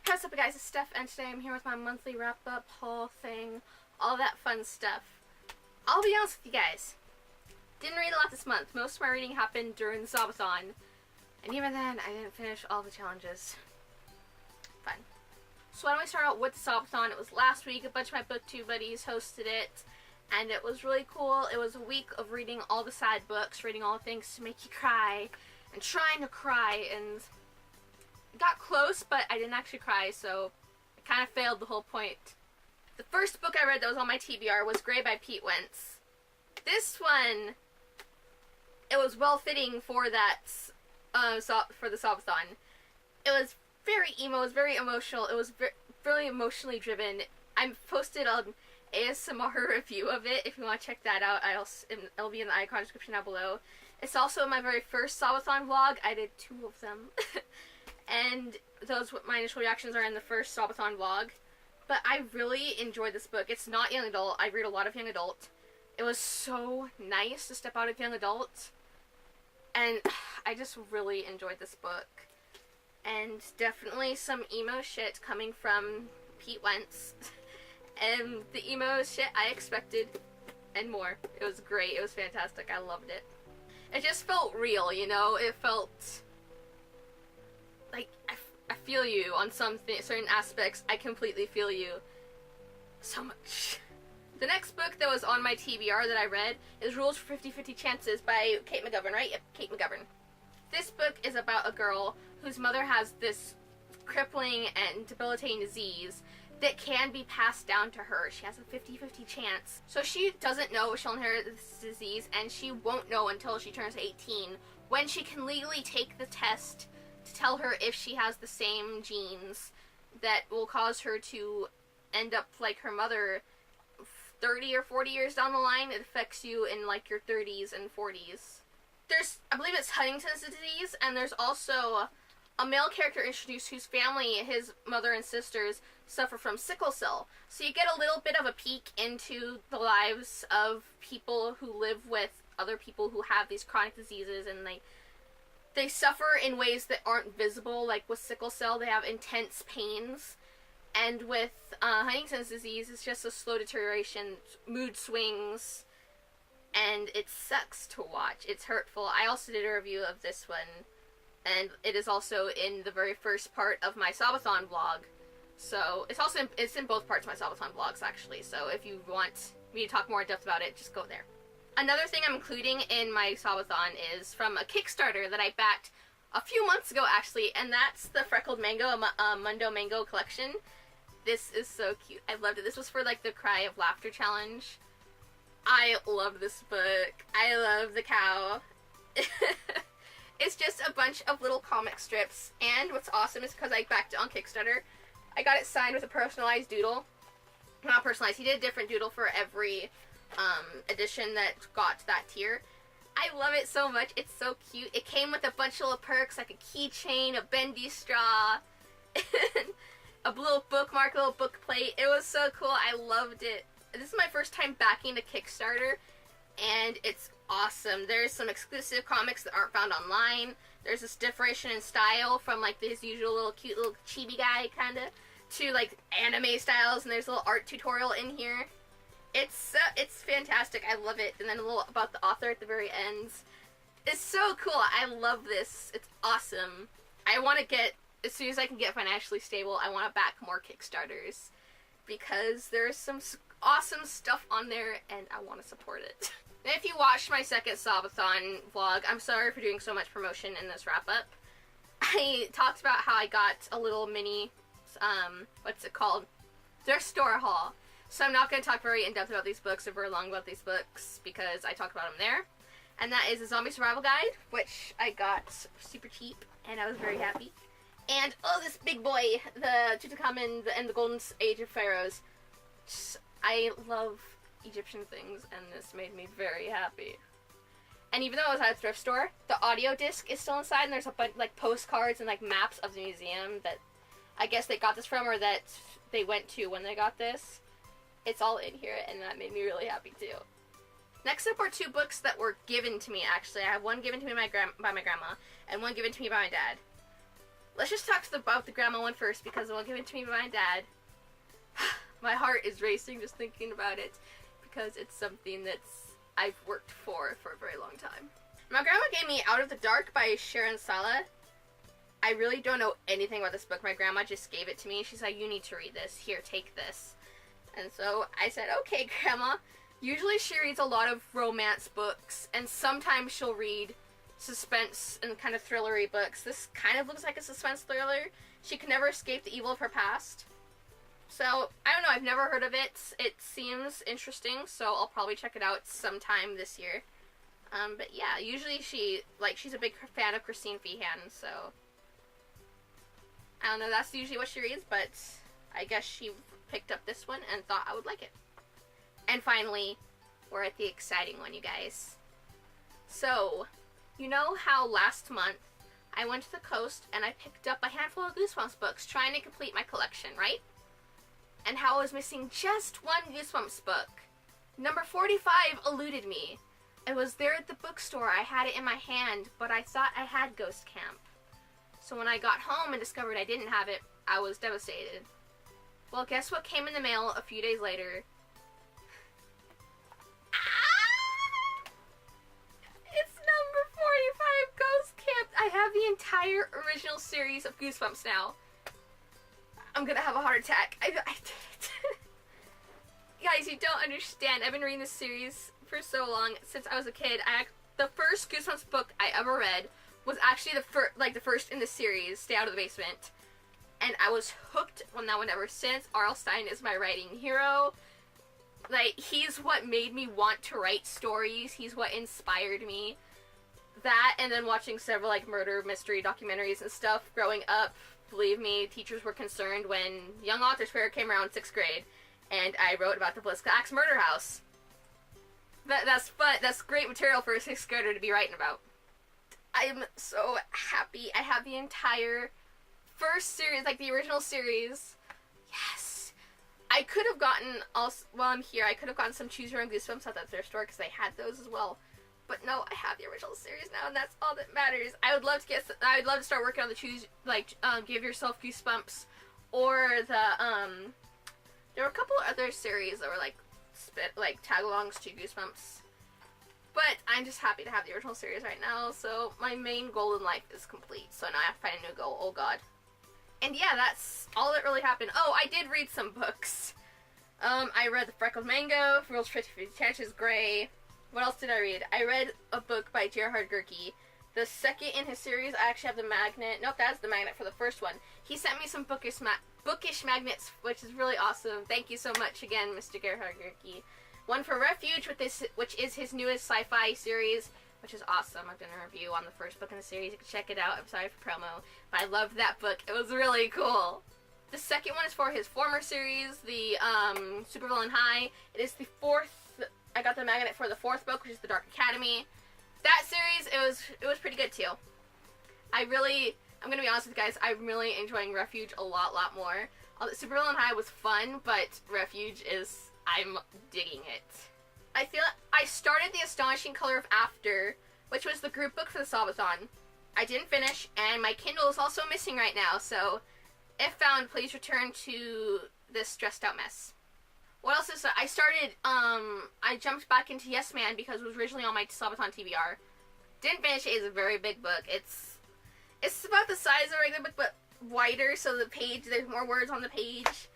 What's up guys, it's Steph, and today I'm here with my monthly wrap-up, haul thing, all that fun stuff. I'll be honest with you guys, didn't read a lot this month. Most of my reading happened during the Subathon, and even then, I didn't finish all the challenges. Fun. So why don't we start out with the Subathon? It was last week, a bunch of my booktube buddies hosted it, and it was really cool. It was a week of reading all the side books, reading all the things to make you cry, and trying to cry, and got close, but I didn't actually cry, so it kind of failed the whole point. The first book I read that was on my TBR was Grey by Pete Wentz. This one, it was well-fitting for that, for the Subathon. It was very emo, it was very emotional, it was really emotionally driven. I posted an ASMR review of it. If you want to check that out, it'll be in the icon description down below. It's also my very first Subathon vlog. I did 2 of them. And those, my initial reactions are in the first Subathon vlog. But I really enjoyed this book. It's not young adult. I read a lot of young adult. It was so nice to step out of young adult. And I just really enjoyed this book. And definitely some emo shit coming from Pete Wentz. And the emo shit I expected and more. It was great. It was fantastic. I loved it. It just felt real, you know? It felt like I feel you on certain aspects. I completely feel you so much. The next book that was on my TBR that I read is Rules for 50/50 Chances by Kate McGovern, right? Yep, Kate McGovern. This book is about a girl whose mother has this crippling and debilitating disease that can be passed down to her. She has a 50/50 chance. So she doesn't know she'll inherit this disease, and she won't know until she turns 18, when she can legally take the test to tell her if she has the same genes that will cause her to end up like her mother 30 or 40 years down the line. It affects you in like your 30s and 40s. There's, I believe it's Huntington's disease, and there's also a male character introduced whose family, his mother and sisters, suffer from sickle cell. So you get a little bit of a peek into the lives of people who live with other people who have these chronic diseases, and they suffer in ways that aren't visible. Like with sickle cell, they have intense pains. And with Huntington's disease, it's just a slow deterioration, mood swings, and it sucks to watch. It's hurtful. I also did a review of this one, and it is also in the very first part of my Subathon vlog. So it's in both parts of my Subathon vlogs, actually. So if you want me to talk more in depth about it, just go there. Another thing I'm including in my Subathon is from a Kickstarter that I backed a few months ago, actually, and that's the Freckled Mango, Mundo Mango collection. This is so cute. I loved it. This was for, like, the Cry of Laughter challenge. I love this book. I love the cow. It's just a bunch of little comic strips, and what's awesome is because I backed it on Kickstarter, I got it signed with a personalized doodle. Not personalized, he did a different doodle for every edition that got to that tier. I love it so much. It's so cute. It came with a bunch of little perks, like a keychain, a bendy straw, and a little bookmark, a little book plate. It was so cool. I loved it. This is my first time backing the Kickstarter, and it's awesome. There's some exclusive comics that aren't found online. There's this differentiation in style from like this usual little cute little chibi guy kinda to like anime styles, and there's a little art tutorial in here. It's fantastic. I love it. And then a little about the author at the very end. It's so cool. I love this. It's awesome. I want to get, as soon as I can get financially stable, I want to back more Kickstarters, because there's some awesome stuff on there and I want to support it. And if you watched my second Subathon vlog, I'm sorry for doing so much promotion in this wrap-up. I talked about how I got a little mini, what's it called? Thrift store haul. So I'm not going to talk very in-depth about these books or very long about these books, because I talked about them there. And that is a Zombie Survival Guide, which I got super cheap, and I was very happy. And, oh, this big boy, the Tutankhamun and the Golden Age of Pharaohs. I love Egyptian things, and this made me very happy. And even though it was at a thrift store, the audio disc is still inside, and there's a bunch like postcards and like maps of the museum that I guess they got this from, or that they went to when they got this. It's all in here, and that made me really happy too. Next up are 2 books that were given to me, actually. I have one given to me by my grandma, and one given to me by my dad. let's just talk about the grandma one first, because it was given to me by my dad. My heart is racing just thinking about it, because it's something I've worked for a very long time. My grandma gave me Out of the Dark by Sharon Sala. I really don't know anything about this book. My grandma just gave it to me. She's like, you need to read this. Here, take this. And so I said, okay, Grandma. Usually she reads a lot of romance books, and sometimes she'll read suspense and kind of thrillery books. This kind of looks like a suspense thriller. She can never escape the evil of her past. So, I don't know, I've never heard of it. It seems interesting, so I'll probably check it out sometime this year. But yeah, usually she's a big fan of Christine Feehan, so I don't know, that's usually what she reads, but I guess she picked up this one and thought I would like it. And finally, we're at the exciting one, you guys. So, you know how last month I went to the coast and I picked up a handful of Goosebumps books trying to complete my collection, right? And how I was missing just one Goosebumps book. Number 45 eluded me. It was there at the bookstore. I had it in my hand, but I thought I had Ghost Camp. So when I got home and discovered I didn't have it, I was devastated. Well, guess what came in the mail a few days later? It's number 45, Ghost Camp. I have the entire original series of Goosebumps now. I'm gonna have a heart attack. I did it. Guys, you don't understand. I've been reading this series for so long, since I was a kid. The first Goosebumps book I ever read was actually the first in the series, Stay Out of the Basement. And I was hooked on that one ever since. R.L. Stine is my writing hero. Like, he's what made me want to write stories. He's what inspired me. That, and then watching several, murder mystery documentaries and stuff growing up. Believe me, teachers were concerned when Young Authors Fair came around in 6th grade, and I wrote about the Bliska Axe Murder House. That's fun. That's great material for a 6th grader to be writing about. I'm so happy. I have the entire first series, the original series. Yes! I could have gotten, while I'm here, I could have gotten some Choose Your Own Goosebumps at that thrift store, because they had those as well. But no, I have the original series now, and that's all that matters. I would love to start working on the Give Yourself Goosebumps, or there were a couple of other series that were tag-alongs to Goosebumps. But I'm just happy to have the original series right now, so my main goal in life is complete. So now I have to find a new goal, oh god. And yeah, that's all that really happened. Oh, I did read some books. I read The Freckled Mango, Rules 50 Chances Grey. What else did I read? I read a book by Gerhard Gerke. The second in his series, I actually have the magnet. Nope, that's the magnet for the first one. He sent me some bookish magnets, which is really awesome. Thank you so much again, Mr. Gerhard Gerke. One for Refuge, which is his newest sci-fi series, which is awesome. I've done a review on the first book in the series. You can check it out. I'm sorry for promo, but I loved that book. It was really cool. The second one is for his former series, the Supervillain High. It is the fourth. I got the magnet for the fourth book, which is The Dark Academy. That series, it was pretty good too. I'm gonna be honest with you guys, I'm really enjoying Refuge a lot more. Supervillain High was fun, but Refuge I'm digging it. I started The Astonishing Color of After, which was the group book for the Sabathon. I didn't finish, and my Kindle is also missing right now, so if found, please return to this stressed out mess. What else is that? I jumped back into Yes Man because it was originally on my Sabathon TBR. Didn't finish it. It's a very big book. It's about the size of a regular book, but wider, so there's more words on the page.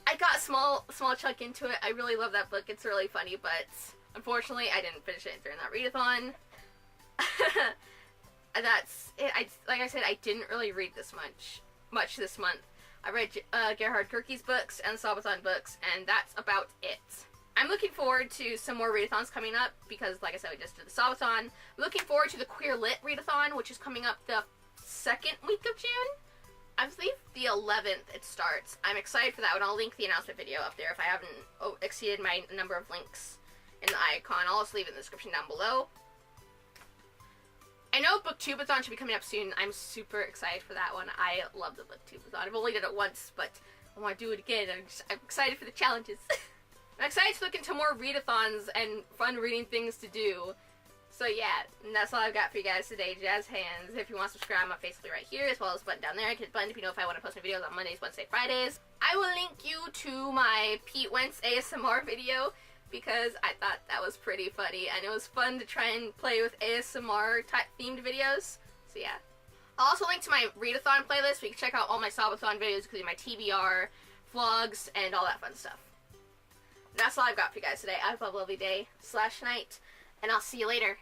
I got a small chunk into it. I really love that book. It's really funny, but unfortunately, I didn't finish it during that readathon. That's it. Like I said, I didn't really read this much this month. I read Gerhard Gerke's books and Sabathon books, and that's about it. I'm looking forward to some more readathons coming up, because, like I said, we just did the Sabathon. I'm looking forward to the Queer Lit readathon, which is coming up the second week of June. I believe the 11th it starts. I'm excited for that one. I'll link the announcement video up there if I haven't exceeded my number of links in the icon. I'll also leave it in the description down below. I know Booktubeathon should be coming up soon. I'm super excited for that one. I love the Booktubeathon. I've only done it once, but I want to do it again. I'm excited for the challenges. I'm excited to look into more readathons and fun reading things to do. So yeah, and that's all I've got for you guys today. Jazz hands. If you want to subscribe, I'm basically right here, as well as button down there. Hit the button if you know if I want to post my videos on Mondays, Wednesdays, Fridays. I will link you to my Pete Wentz ASMR video because I thought that was pretty funny, and it was fun to try and play with ASMR type themed videos. So yeah. I'll also link to my readathon playlist where you can check out all my Sabathon videos, including my TBR, vlogs, and all that fun stuff. And that's all I've got for you guys today. Have a lovely day / night, and I'll see you later.